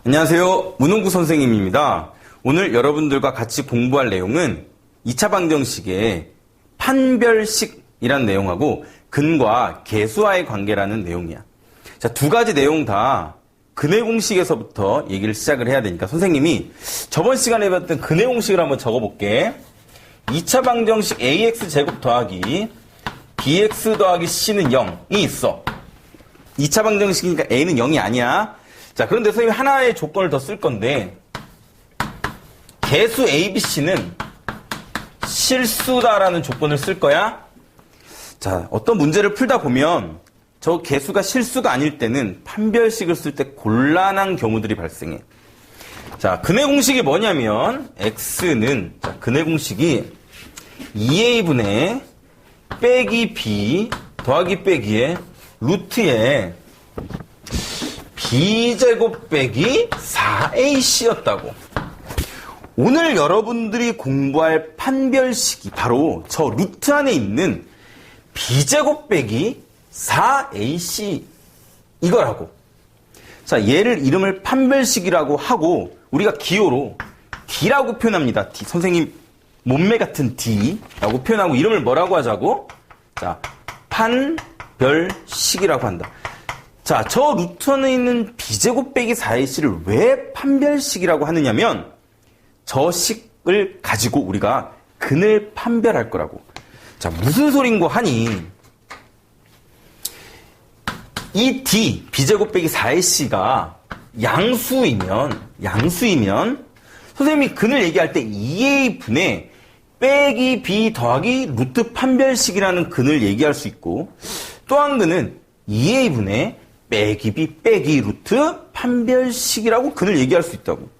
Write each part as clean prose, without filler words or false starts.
안녕하세요. 문홍구 선생님입니다. 오늘 여러분들과 같이 공부할 내용은 2차 방정식의 판별식이라는 내용하고 근과 계수와의 관계라는 내용이야. 자, 두 가지 내용 다 근의 공식에서부터 얘기를 시작을 해야 되니까 선생님이 저번 시간에 배웠던 근의 공식을 한번 적어볼게. 2차 방정식 ax제곱 더하기 bx 더하기 c는 0이 있어. 2차 방정식이니까 a는 0이 아니야. 자, 그런데 선생님이 하나의 조건을 더 쓸 건데 개수 ABC는 실수다라는 조건을 쓸 거야. 자, 어떤 문제를 풀다 보면 저 개수가 실수가 아닐 때는 판별식을 쓸 때 곤란한 경우들이 발생해. 자, 근의 공식이 뭐냐면 x는 자, 근의 공식이 2a분의 빼기 b 더하기 빼기에 루트에 b제곱 빼기 4ac였다고. 오늘 여러분들이 공부할 판별식이 바로 저 루트 안에 있는 b제곱 빼기 4ac 이거라고. 자, 얘를 이름을 판별식이라고 하고 우리가 기호로 D라고 표현합니다. D. 선생님 몸매 같은 D라고 표현하고 이름을 뭐라고 하자고? 자, 판별식이라고 한다. 자, 저 루트 안에 있는 b제곱 빼기 4ac를 왜 판별식이라고 하느냐면 저 식을 가지고 우리가 근을 판별할 거라고. 자, 무슨 소린고 하니 이 D, b제곱 빼기 4ac가 양수이면 선생님이 근을 얘기할 때 2a분의 빼기 b 더하기 루트 판별식이라는 근을 얘기할 수 있고 또 한 근은 2a분의 빼기 b 빼기 루트 판별식이라고 근을 얘기할 수 있다고.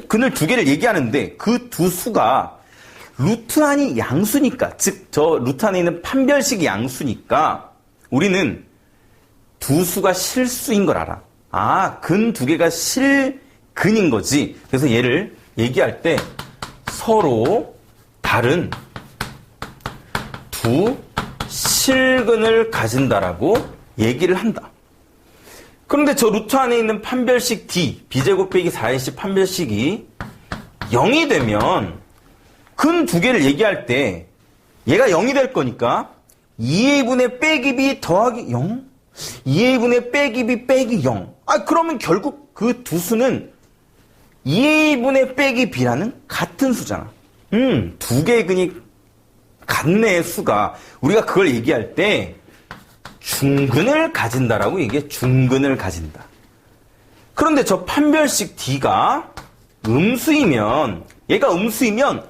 근을 두 개를 얘기하는데 그 두 수가 루트 안이 양수니까, 즉 저 루트 안에 있는 판별식이 양수니까 우리는 두 수가 실수인 걸 알아. 아, 근 두 개가 실근인 거지. 그래서 얘를 얘기할 때 서로 다른 두 실근을 가진다라고 얘기를 한다. 그런데 저 루트 안에 있는 판별식 D, b제곱 빼기 4ac 판별식이 0이 되면 근 두 개를 얘기할 때 얘가 0이 될 거니까 2a분의 빼기 b 더하기 0? 2a분의 빼기 b 빼기 0. 아, 그러면 결국 그 두 수는 2a분의 빼기 b라는 같은 수잖아. 두 개의 근이 같네, 수가. 우리가 그걸 얘기할 때 중근을 가진다라고 얘기해. 중근을 가진다. 그런데 저 판별식 D가 얘가 음수이면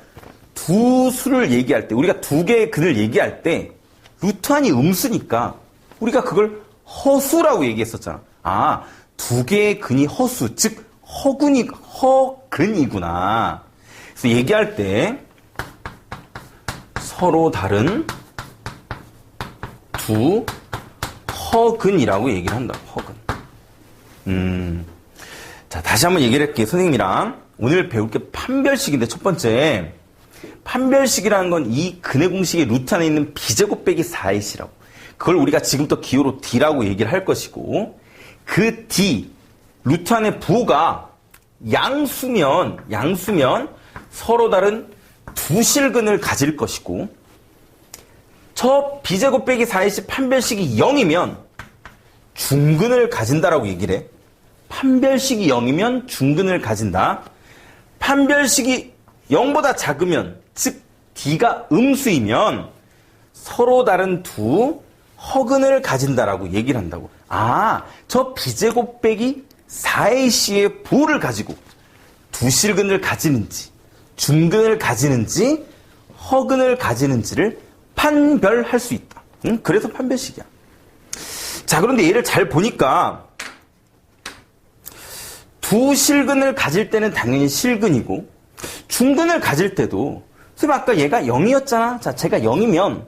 두 수를 얘기할 때, 우리가 두 개의 근을 얘기할 때 루트 안이 음수니까 우리가 그걸 허수라고 얘기했었잖아. 아, 두 개의 근이 허수, 즉 허근이구나. 그래서 얘기할 때 서로 다른 두 허근이라고 얘기를 한다. 허근. 자, 다시 한번 얘기를 할게요. 선생님이랑 오늘 배울 게 판별식인데 첫 번째 판별식이라는 건 이 근의 공식의 루트 안에 있는 b제곱 빼기 4ac라고. 그걸 우리가 지금부터 기호로 D라고 얘기를 할 것이고 그 D, 루트 안에 부호가 양수면 서로 다른 두 실근을 가질 것이고 저 b제곱 빼기 4ac 판별식이 0이면 중근을 가진다라고 얘기를 해. 판별식이 0이면 중근을 가진다. 판별식이 0보다 작으면, 즉 D가 음수이면 서로 다른 두 허근을 가진다라고 얘기를 한다고. 아, 저 b제곱 빼기 4ac의 부호를 가지고 두 실근을 가지는지 중근을 가지는지 허근을 가지는지를 판별할 수 있다. 그래서 판별식이야. 자, 그런데 얘를 잘 보니까 두 실근을 가질 때는 당연히 실근이고 중근을 가질 때도 선생님 아까 얘가 0이었잖아. 자, 제가 0이면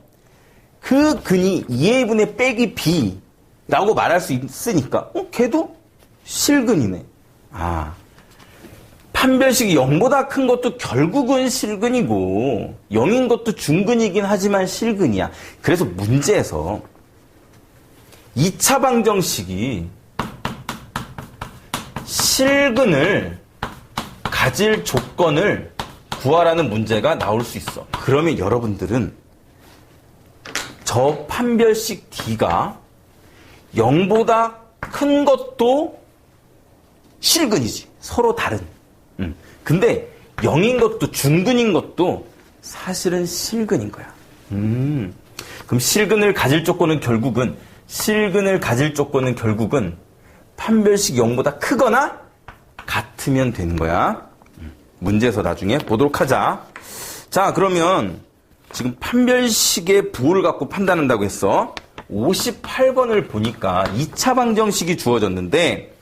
그 근이 2a분의 빼기 b라고 말할 수 있으니까 걔도 실근이네. 아, 판별식이 0보다 큰 것도 결국은 실근이고 0인 것도 중근이긴 하지만 실근이야. 그래서 문제에서 2차 방정식이 실근을 가질 조건을 구하라는 문제가 나올 수 있어. 그러면 여러분들은 저 판별식 D가 0보다 큰 것도 실근이지. 서로 다른. 근데 0인 것도 중근인 것도 사실은 실근인 거야. 그럼 실근을 가질 조건은 결국은 판별식 0보다 크거나 같으면 되는 거야. 문제에서 나중에 보도록 하자. 자, 그러면 지금 판별식의 부호를 갖고 판단한다고 했어. 58번을 보니까 2차 방정식이 주어졌는데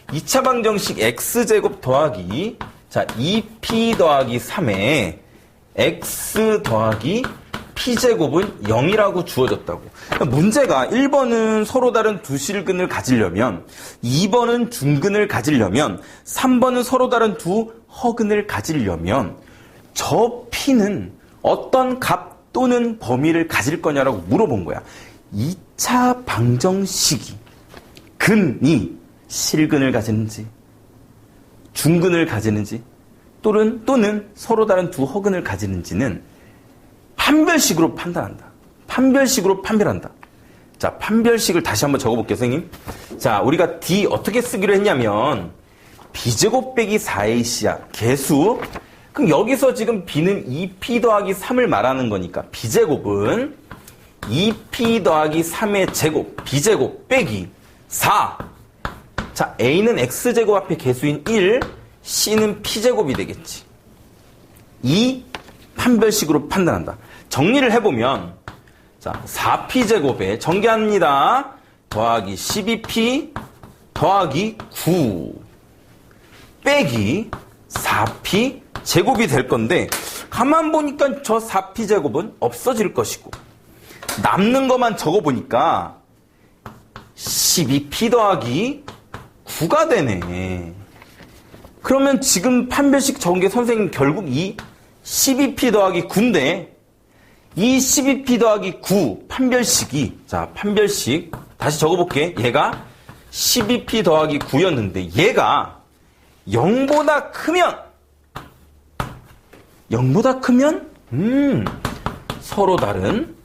2차 방정식 x제곱 더하기 2p 더하기 3에 x 더하기 p제곱은 0이라고 주어졌다고. 그러니까 문제가 1번은 서로 다른 두 실근을 가지려면 2번은 중근을 가지려면 3번은 서로 다른 두 허근을 가지려면 저 p는 어떤 값 또는 범위를 가질 거냐라고 물어본 거야. 2차 방정식이 근이 실근을 가지는지 중근을 가지는지 또는 서로 다른 두 허근을 가지는지는 판별식으로 판단한다. 판별식으로 판별한다. 자, 판별식을 다시 한번 적어볼게요, 선생님. 자, 우리가 D 어떻게 쓰기로 했냐면 B제곱 빼기 4AC야. 개수. 그럼 여기서 지금 B는 2P 더하기 3을 말하는 거니까 B제곱은 2P 더하기 3의 제곱, B제곱 빼기 4. 자, A는 X제곱 앞에 개수인 1, C는 P제곱이 되겠지. 이 판별식으로 판단한다. 정리를 해보면, 자, 4P제곱에 전개합니다. 더하기 12P 더하기 9 빼기 4P 제곱이 될 건데, 가만 보니까 저 4P 제곱은 없어질 것이고, 남는 것만 적어보니까 12P 더하기 9가 되네. 그러면 지금 판별식 적은 게 선생님 결국 이 12P 더하기 9인데 이 12P 더하기 9 판별식이, 자, 판별식 다시 적어볼게. 얘가 12P 더하기 9였는데 얘가 0보다 크면 서로 다른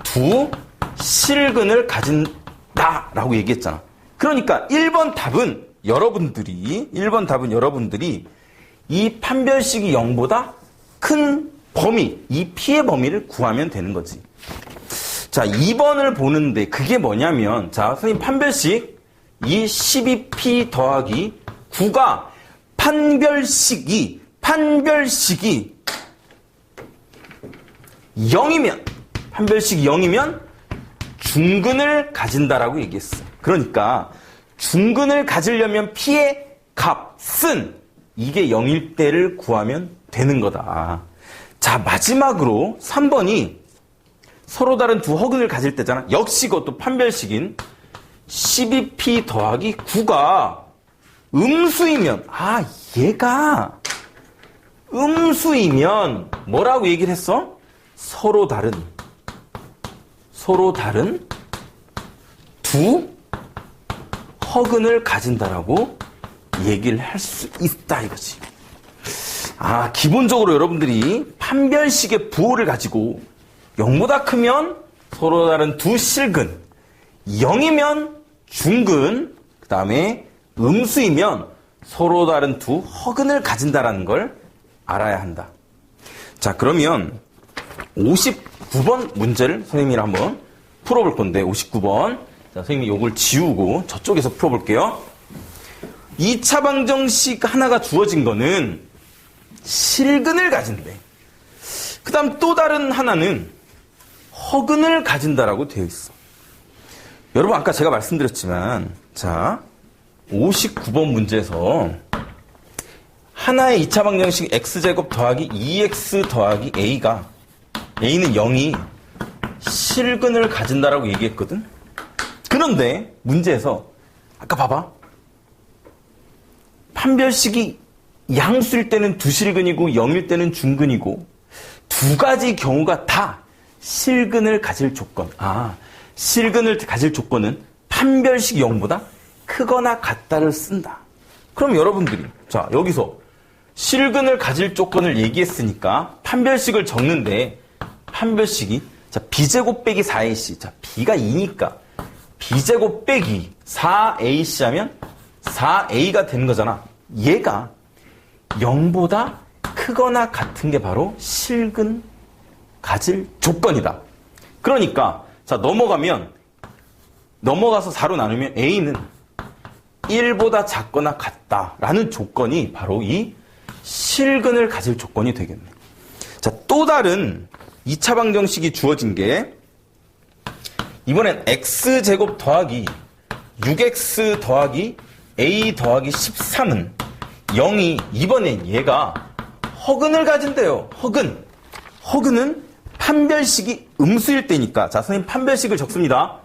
두 실근을 가진다라고 얘기했잖아. 그러니까 1번 답은 여러분들이 이 판별식이 0보다 큰 범위, 이 P의 범위를 구하면 되는 거지. 자, 2번을 보는데 그게 뭐냐면, 자, 선생님 판별식 이 12P 더하기 9가 판별식이 0이면 중근을 가진다라고 얘기했어. 그러니까 중근을 가지려면 P의 값은 이게 0일 때를 구하면 되는 거다. 자, 마지막으로 3번이 서로 다른 두 허근을 가질 때잖아. 역시 그것도 판별식인 12P 더하기 9가 음수이면, 얘가 음수이면 뭐라고 얘기를 했어? 서로 다른 두 허근을 가진다라고 얘기를 할 수 있다 이거지. 기본적으로 여러분들이 판별식의 부호를 가지고 0보다 크면 서로 다른 두 실근, 0이면 중근, 그 다음에 음수이면 서로 다른 두 허근을 가진다라는 걸 알아야 한다. 자, 그러면 59번 문제를 선생님이랑 한번 풀어볼 건데, 59번. 자, 선생님이 요걸 지우고 저쪽에서 풀어볼게요. 2차 방정식 하나가 주어진 거는 실근을 가진대. 그 다음 또 다른 하나는 허근을 가진다라고 되어 있어. 여러분, 아까 제가 말씀드렸지만, 자, 59번 문제에서 하나의 2차 방정식 x제곱 더하기 2x 더하기 a가, a는 0이 실근을 가진다라고 얘기했거든? 그런데 문제에서 아까 봐봐. 판별식이 양수일 때는 두 실근이고 0일 때는 중근이고 두 가지 경우가 다 실근을 가질 조건. 실근을 가질 조건은 판별식 0보다 크거나 같다를 쓴다. 그럼 여러분들이 자 여기서 실근을 가질 조건을 얘기했으니까 판별식을 적는데 판별식이 자 b제곱 빼기 4ac 자 b가 2니까 b제곱 빼기 4ac 하면 4a가 되는 거잖아. 얘가 0보다 크거나 같은 게 바로 실근 가질 조건이다. 그러니까 자 넘어가서 4로 나누면 a는 1보다 작거나 같다라는 조건이 바로 이 실근을 가질 조건이 되겠네. 자, 또 다른 2차 방정식이 주어진 게 이번엔 x제곱 더하기 6x 더하기 a 더하기 13은 0이 이번엔 얘가 허근을 가진대요. 허근은 판별식이 음수일 때니까 자 선생님 판별식을 적습니다.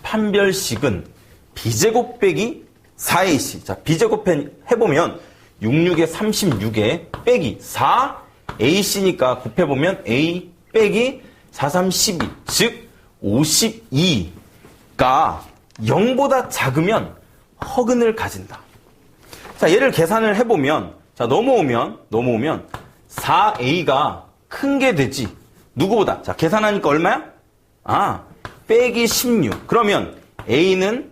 판별식은 b제곱 빼기 4ac 자 b제곱 해보면 66에 36에 빼기 4ac니까 곱해보면 a 빼기 4, 3, 12 즉 52가 0보다 작으면 허근을 가진다. 자 얘를 계산을 해보면 자 넘어오면 4a가 큰 게 되지. 누구보다? 자 계산하니까 얼마야? 빼기 16 그러면 a는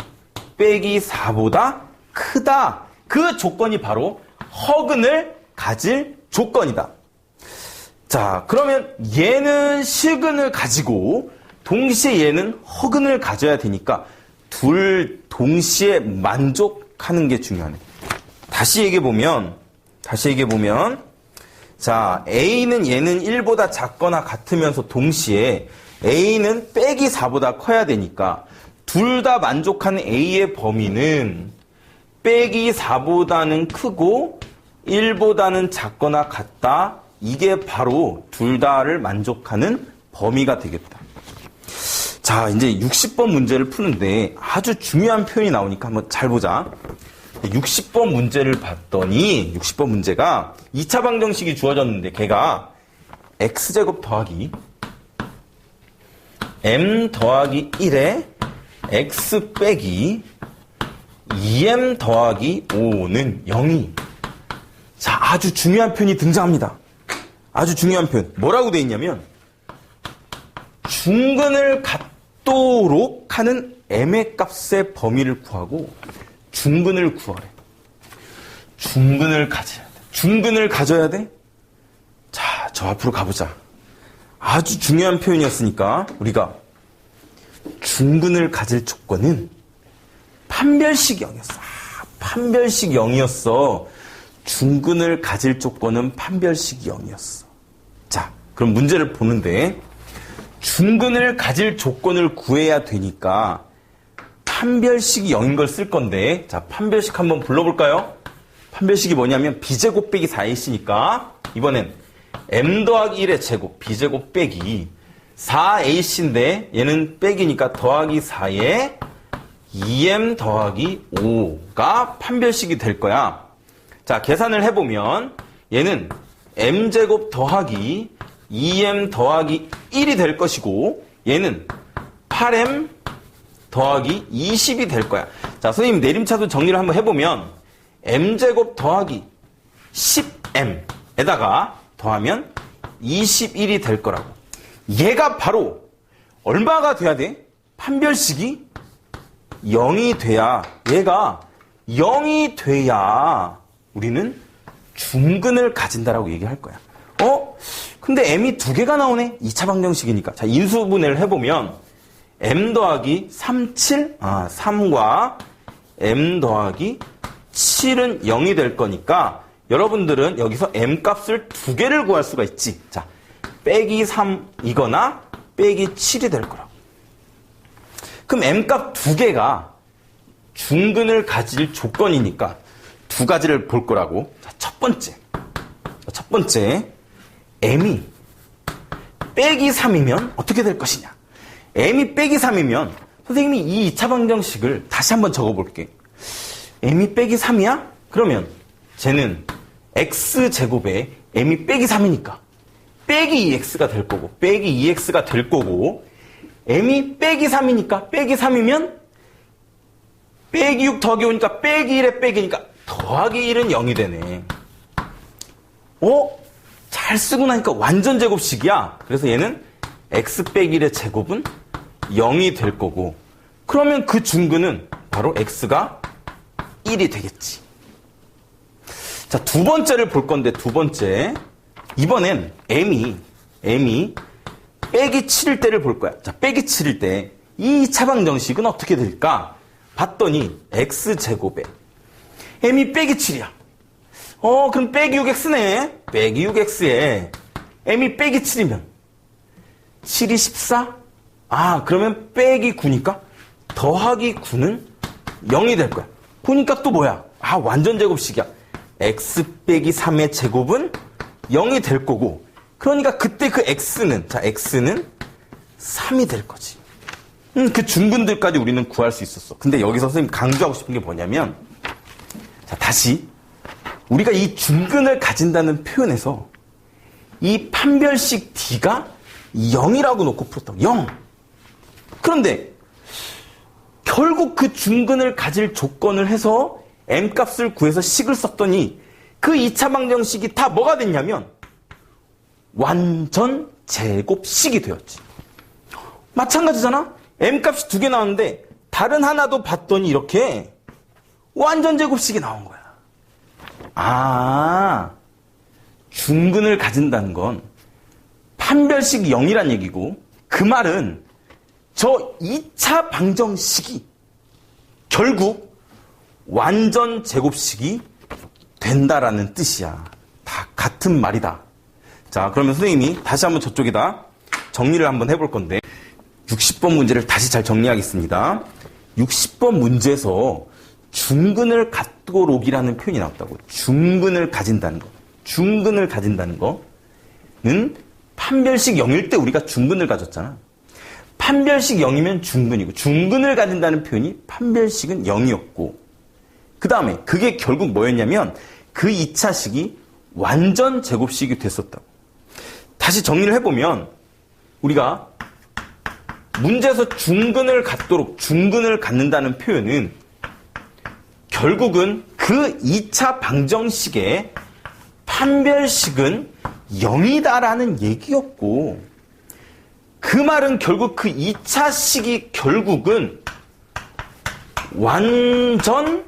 빼기 4보다 크다. 그 조건이 바로 허근을 가질 조건이다. 자, 그러면 얘는 실근을 가지고 동시에 얘는 허근을 가져야 되니까 둘 동시에 만족하는 게 중요하네. 다시 얘기해 보면 자, A는 얘는 1보다 작거나 같으면서 동시에 A는 빼기 4보다 커야 되니까 둘 다 만족하는 A의 범위는 빼기 4보다는 크고 1보다는 작거나 같다. 이게 바로 둘 다를 만족하는 범위가 되겠다. 자, 이제 60번 문제를 푸는데 아주 중요한 표현이 나오니까 한번 잘 보자. 60번 문제를 봤더니 60번 문제가 2차 방정식이 주어졌는데 걔가 x제곱 더하기 m 더하기 1에 x 빼기 2m 더하기 5는 0이 자 아주 중요한 표현이 등장합니다. 아주 중요한 표현 뭐라고 되어 있냐면 중근을 갖도록 하는 m의 값의 범위를 구하고 중근을 구하래. 중근을 가져야 돼. 중근을 가져야 돼? 자, 저 앞으로 가보자. 아주 중요한 표현이었으니까 우리가 중근을 가질 조건은 판별식 0이었어. 판별식 0이었어. 중근을 가질 조건은 판별식 0이었어. 자, 그럼 문제를 보는데 중근을 가질 조건을 구해야 되니까 판별식이 0인 걸 쓸 건데 자 판별식 한번 불러볼까요? 판별식이 뭐냐면 b제곱 빼기 4ac니까 이번엔 m 더하기 1의 제곱 b제곱 빼기 4ac인데 얘는 빼기니까 더하기 4에 2m 더하기 5가 판별식이 될 거야. 자 계산을 해보면 얘는 m제곱 더하기 2m 더하기 1이 될 것이고 얘는 8m 더하기 20이 될 거야. 자, 선생님 내림차도 정리를 한번 해보면 m제곱 더하기 10m에다가 더하면 21이 될 거라고. 얘가 바로 얼마가 돼야 돼? 판별식이 0이 돼야 얘가 0이 돼야 우리는 중근을 가진다라고 얘기할 거야. 근데 m이 두 개가 나오네? 2차 방정식이니까. 자, 인수분해를 해보면 m 더하기 3과 m 더하기 7은 0이 될 거니까 여러분들은 여기서 m 값을 두 개를 구할 수가 있지. 자, 빼기 3이거나 빼기 7이 될 거라고. 그럼 m 값 두 개가 중근을 가질 조건이니까 두 가지를 볼 거라고. 자, 첫 번째 m이 빼기 3이면 어떻게 될 것이냐. m이 빼기 3이면 선생님이 이 2차 방정식을 다시 한번 적어볼게. m이 빼기 3이야? 그러면 쟤는 x제곱에 m이 빼기 3이니까 빼기 2x가 될 거고 빼기 2x가 될 거고 m이 빼기 3이니까 빼기 3이면 빼기 6 더하기 5니까 빼기 1에 빼기니까 더하기 1은 0이 되네. 잘 쓰고 나니까 완전 제곱식이야. 그래서 얘는 x 빼기 1의 제곱은 0이 될 거고, 그러면 그 중근은 바로 x가 1이 되겠지. 자, 두 번째를 볼 건데, 두 번째. 이번엔 m이 빼기 7일 때를 볼 거야. 자, 빼기 7일 때 이 차방정식은 어떻게 될까? 봤더니 x제곱에 m이 빼기 7이야. 그럼 빼기 6x네. 빼기 6x에 m이 빼기 7이면 7이 14? 그러면 빼기 9니까 더하기 9는 0이 될 거야. 보니까 또 뭐야? 완전 제곱식이야. x 빼기 3의 제곱은 0이 될 거고, 그러니까 그때 그 x는 3이 될 거지. 그 중근들까지 우리는 구할 수 있었어. 근데 여기서 선생님 강조하고 싶은 게 뭐냐면, 자, 다시 우리가 이 중근을 가진다는 표현에서 이 판별식 d가 0이라고 놓고 풀었다고. 0. 그런데 결국 그 중근을 가질 조건을 해서 m값을 구해서 식을 썼더니 그 2차 방정식이 다 뭐가 됐냐면 완전 제곱식이 되었지. 마찬가지잖아. m값이 2개 나왔는데 다른 하나도 봤더니 이렇게 완전 제곱식이 나온 거야. 중근을 가진다는 건 판별식 0이란 얘기고, 그 말은 저 2차 방정식이 결국 완전 제곱식이 된다라는 뜻이야. 다 같은 말이다. 자, 그러면 선생님이 다시 한번 저쪽에다 정리를 한번 해볼 건데, 60번 문제를 다시 잘 정리하겠습니다. 60번 문제에서 중근을 갖도록이라는 표현이 나왔다고. 중근을 가진다는 거. 중근을 가진다는 거는 판별식 0일 때 우리가 중근을 가졌잖아. 판별식 0이면 중근이고, 중근을 가진다는 표현이 판별식은 0이었고, 그 다음에 그게 결국 뭐였냐면 그 2차식이 완전 제곱식이 됐었다고. 다시 정리를 해보면 우리가 문제에서 중근을 갖도록, 중근을 갖는다는 표현은 결국은 그 2차 방정식의 판별식은 0이다라는 얘기였고, 그 말은 결국 그 2차식이 결국은 완전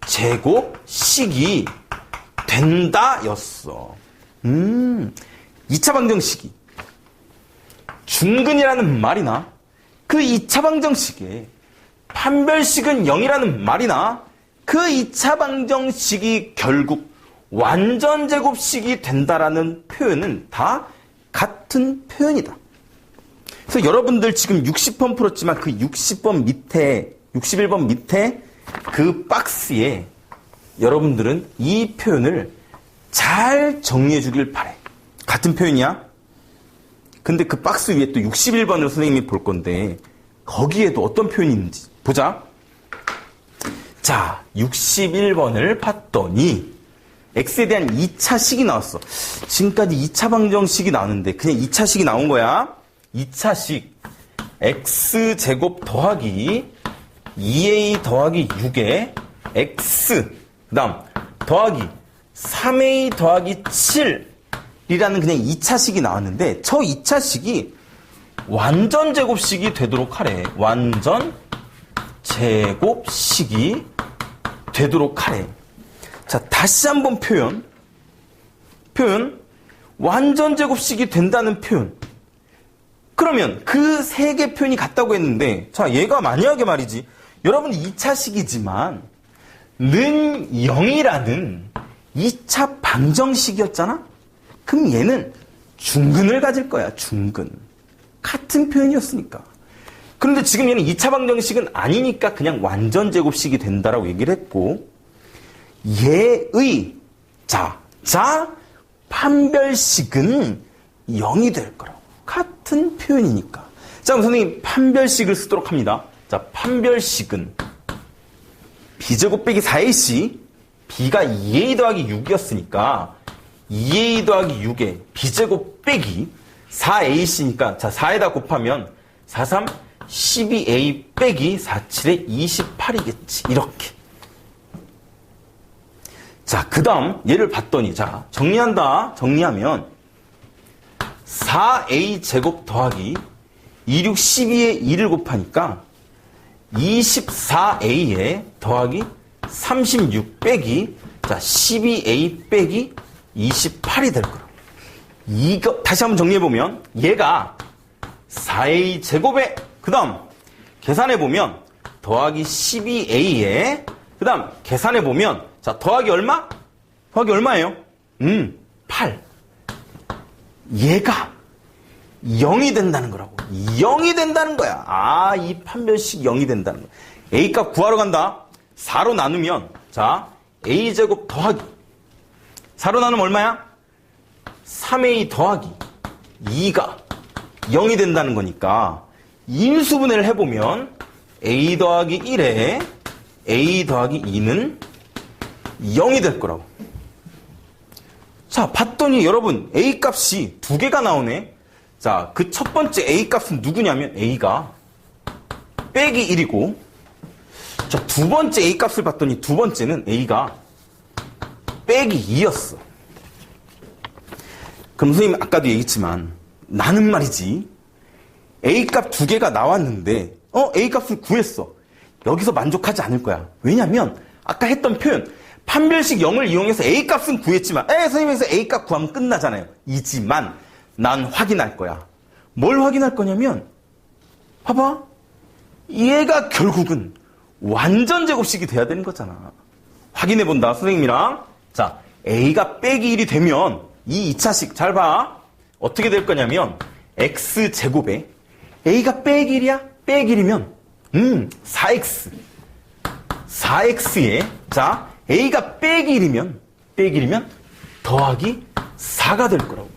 제곱식이 된다 였어. 2차 방정식이 중근이라는 말이나 그 2차 방정식에 판별식은 0이라는 말이나 그 2차 방정식이 결국 완전 제곱식이 된다라는 표현은 다 같은 표현이다. 그래서 여러분들 지금 60번 풀었지만 그 60번 밑에, 61번 밑에 그 박스에 여러분들은 이 표현을 잘 정리해 주길 바래. 같은 표현이야. 근데 그 박스 위에 또 61번을 선생님이 볼 건데 거기에도 어떤 표현이 있는지 보자. 자, 61번을 봤더니 x에 대한 2차식이 나왔어. 지금까지 2차 방정식이 나왔는데 그냥 2차식이 나온 거야. 2차식 x제곱 더하기 2a 더하기 6에 x, 그 다음 더하기 3a 더하기 7이라는 그냥 2차식이 나왔는데 저 2차식이 완전 제곱식이 되도록 하래. 완전 제곱식이 되도록 하래. 자, 다시 한번 표현. 완전 제곱식이 된다는 표현. 그러면 그 세 개 표현이 같다고 했는데, 자, 얘가 만약에 말이지, 여러분 2차식이지만 는 0이라는 2차 방정식이었잖아? 그럼 얘는 중근을 가질 거야, 중근. 같은 표현이었으니까. 그런데 지금 얘는 2차 방정식은 아니니까 그냥 완전 제곱식이 된다라고 얘기를 했고, 얘의 자 판별식은 0이 될 거라고. 같은 표현이니까. 자, 그럼 선생님 판별식을 쓰도록 합니다. 자, 판별식은 b제곱 빼기 4ac, b가 2a 더하기 6이었으니까 2a 더하기 6에 b제곱 빼기 4ac니까 자, 4에다 곱하면 4, 3, 12a 빼기 47의 28이겠지. 이렇게. 자, 그 다음 얘를 봤더니, 자, 정리한다. 정리하면 4a 제곱 더하기 26, 12에 2를 곱하니까 24a에 더하기 36 빼기, 자, 12a 빼기 28이 될 거라고. 이거 다시 한번 정리해보면 얘가 4a 제곱에, 그 다음 계산해보면 더하기 12a에, 그 다음 계산해보면, 자, 더하기 얼마? 더하기 얼마예요? 8. 얘가 0이 된다는 거라고. 0이 된다는 거야. 아, 이 판별식 0이 된다는 거야. a값 구하러 간다. 4로 나누면, 자, a제곱 더하기 4로 나누면 얼마야? 3a 더하기 2가 0이 된다는 거니까 인수분해를 해보면 a 더하기 1에 a 더하기 2는 0이 될 거라고. 자, 봤더니 여러분 a 값이 두 개가 나오네. 자, 그 첫 번째 a 값은 누구냐면 a가 빼기 1이고, 자, 두 번째 a 값을 봤더니 두 번째는 a가 빼기 2였어. 그럼 선생님 아까도 얘기했지만 나는 말이지 A값 두 개가 나왔는데 A값을 구했어. 여기서 만족하지 않을 거야. 왜냐면 아까 했던 표현 판별식 0을 이용해서 A값은 구했지만 선생님에서 A값 구하면 끝나잖아요. 이지만 난 확인할 거야. 뭘 확인할 거냐면 봐봐. 얘가 결국은 완전 제곱식이 돼야 되는 거잖아. 확인해 본다 선생님이랑. 자, A가 빼기 1이 되면 이 2차식 잘 봐. 어떻게 될 거냐면 x제곱에 a가 빼기 1이야? 빼기 1이면 4x에 자 a가 빼기 1이면 더하기 4가 될 거라고.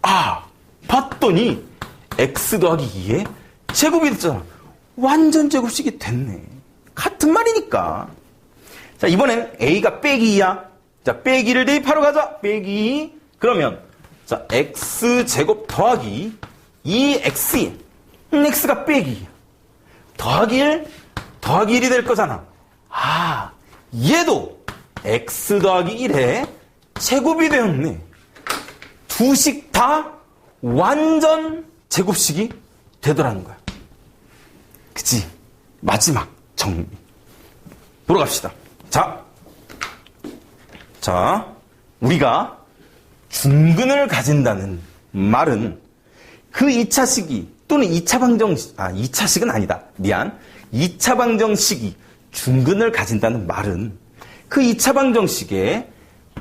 아, 봤더니 x 더하기 2에 제곱이 됐잖아. 완전 제곱식이 됐네. 같은 말이니까. 자, 이번엔 a가 빼기 2야. 자, 빼기를 대입하러 가자. 빼기 2. 그러면 자, x제곱 더하기 2x x가 빼기 더하기 1 더하기 1이 될 거잖아. 아, 얘도 x 더하기 1에 제곱이 되었네. 두식 다 완전 제곱식이 되더라는 거야. 그치? 마지막 정리 보러 갑시다. 자, 우리가 중근을 가진다는 말은 그 2차식이 또는 2차 방정식, 2차식은 아니다. 미안. 2차 방정식이 중근을 가진다는 말은 그 2차 방정식의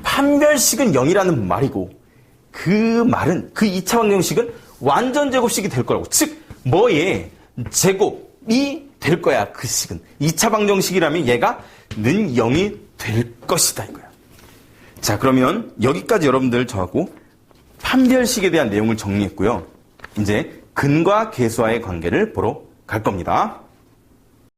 판별식은 0이라는 말이고 그 말은 그 2차 방정식은 완전 제곱식이 될 거라고. 즉, 뭐의 제곱이 될 거야. 그 식은. 2차 방정식이라면 얘가 는 0이 될 것이다 이거야. 자, 그러면 여기까지 여러분들 저하고 판별식에 대한 내용을 정리했고요. 이제 근과 계수와의 관계를 보러 갈 겁니다.